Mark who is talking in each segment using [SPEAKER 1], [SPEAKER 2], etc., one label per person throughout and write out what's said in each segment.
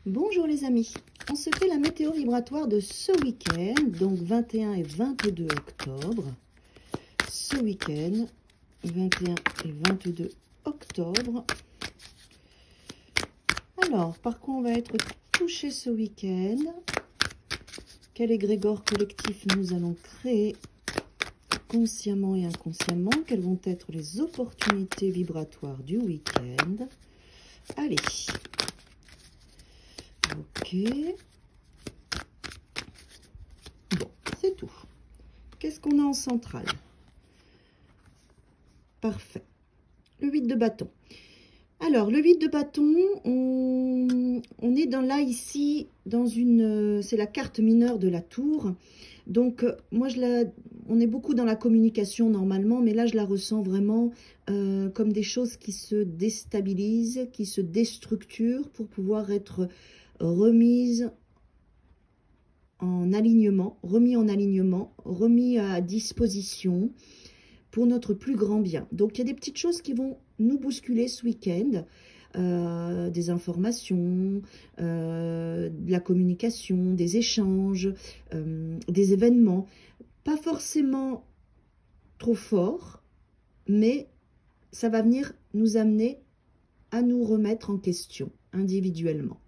[SPEAKER 1] Bonjour les amis, on se fait la météo vibratoire de ce week-end, donc 21 et 22 octobre. Ce week-end, 21 et 22 octobre. Alors, par quoi on va être touché ce week-end? Quel égrégore collectif nous allons créer consciemment et inconsciemment? Quelles vont être les opportunités vibratoires du week-end? Allez. Ok. Bon, c'est tout. Qu'est-ce qu'on a en centrale? Parfait. Le 8 de bâton. Alors, le 8 de bâton, on est là, ici, dans une... c'est la carte mineure de la tour. Donc, moi, on est beaucoup dans la communication, normalement, mais là, je la ressens vraiment comme des choses qui se déstabilisent, qui se déstructurent pour pouvoir être remise en alignement, remis à disposition pour notre plus grand bien. Donc, il y a des petites choses qui vont nous bousculer ce week-end, des informations, de la communication, des échanges, des événements, pas forcément trop forts, mais ça va venir nous amener à nous remettre en question individuellement.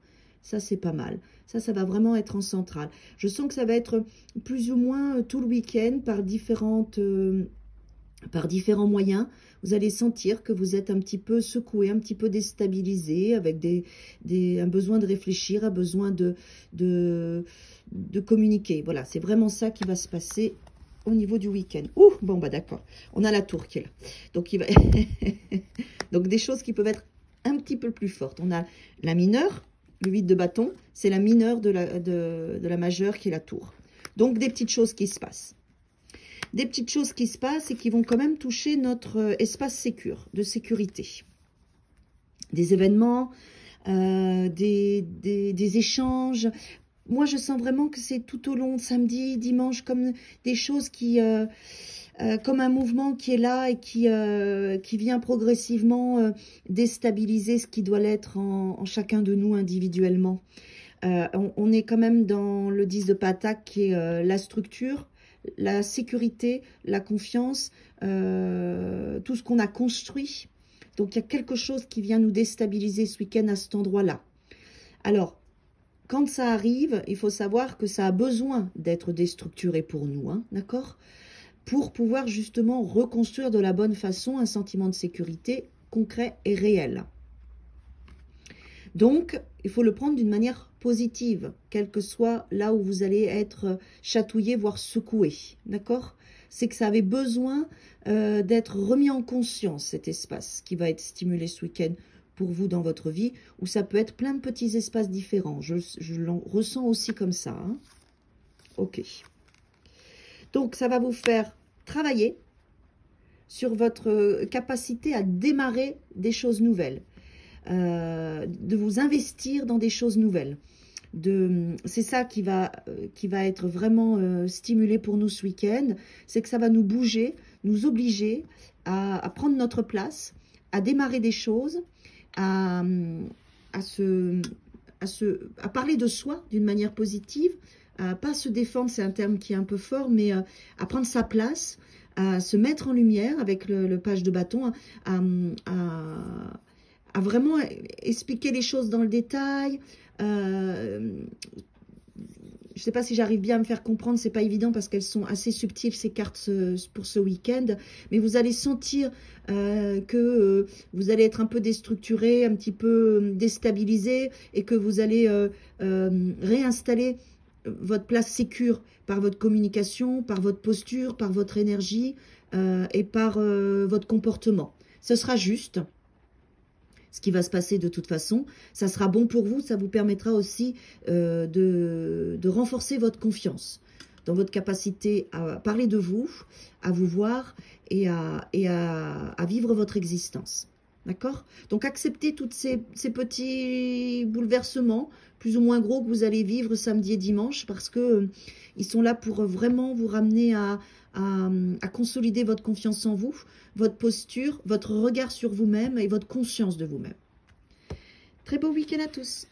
[SPEAKER 1] Ça, c'est pas mal. Ça va vraiment être en centrale. Je sens que ça va être plus ou moins tout le week-end par différents moyens. Vous allez sentir que vous êtes un petit peu secoué, un petit peu déstabilisé, avec un besoin de réfléchir, un besoin de communiquer. Voilà, c'est vraiment ça qui va se passer au niveau du week-end. Ouh, bon, bah d'accord. On a la tour qui est là. Donc, donc des choses qui peuvent être un petit peu plus fortes. On a la mineure. Le 8 de bâton, c'est la mineure de la majeure qui est la tour. Donc, des petites choses qui se passent. Des petites choses qui se passent et qui vont quand même toucher notre espace de sécurité. Des événements, des échanges. Moi, je sens vraiment que c'est tout au long de samedi, dimanche, comme des choses qui... comme un mouvement qui est là et qui vient progressivement déstabiliser ce qui doit l'être en chacun de nous individuellement. On est quand même dans le 10 de Pentacle qui est la structure, la sécurité, la confiance, tout ce qu'on a construit. Donc, il y a quelque chose qui vient nous déstabiliser ce week-end à cet endroit-là. Alors, quand ça arrive, il faut savoir que ça a besoin d'être déstructuré pour nous, hein, d'accord ? Pour pouvoir justement reconstruire de la bonne façon un sentiment de sécurité concret et réel. Donc, il faut le prendre d'une manière positive, quel que soit là où vous allez être chatouillé, voire secoué, d'accord? C'est que ça avait besoin d'être remis en conscience, cet espace qui va être stimulé ce week-end pour vous dans votre vie, où ça peut être plein de petits espaces différents. Je l'en ressens aussi comme ça, hein. Ok. Donc, ça va vous faire travailler sur votre capacité à démarrer des choses nouvelles, de vous investir dans des choses nouvelles. C'est ça qui va être vraiment stimulé pour nous ce week-end, c'est que ça va nous bouger, nous obliger à prendre notre place, à démarrer des choses, à parler de soi d'une manière positive, pas se défendre, c'est un terme qui est un peu fort, mais à prendre sa place, à se mettre en lumière avec le page de bâton, à vraiment expliquer les choses dans le détail. Je ne sais pas si j'arrive bien à me faire comprendre, c'est pas évident parce qu'elles sont assez subtiles ces cartes pour ce week-end, mais vous allez sentir que vous allez être un peu déstructuré, un petit peu déstabilisé et que vous allez réinstaller votre place sécure par votre communication, par votre posture, par votre énergie et par votre comportement. Ce sera juste ce qui va se passer de toute façon. Ça sera bon pour vous, ça vous permettra aussi de renforcer votre confiance dans votre capacité à parler de vous, à vous voir et à vivre votre existence. D'accord? Donc, acceptez tous ces petits bouleversements, plus ou moins gros, que vous allez vivre samedi et dimanche, parce que ils sont là pour vraiment vous ramener à consolider votre confiance en vous, votre posture, votre regard sur vous-même et votre conscience de vous-même. Très beau week-end à tous!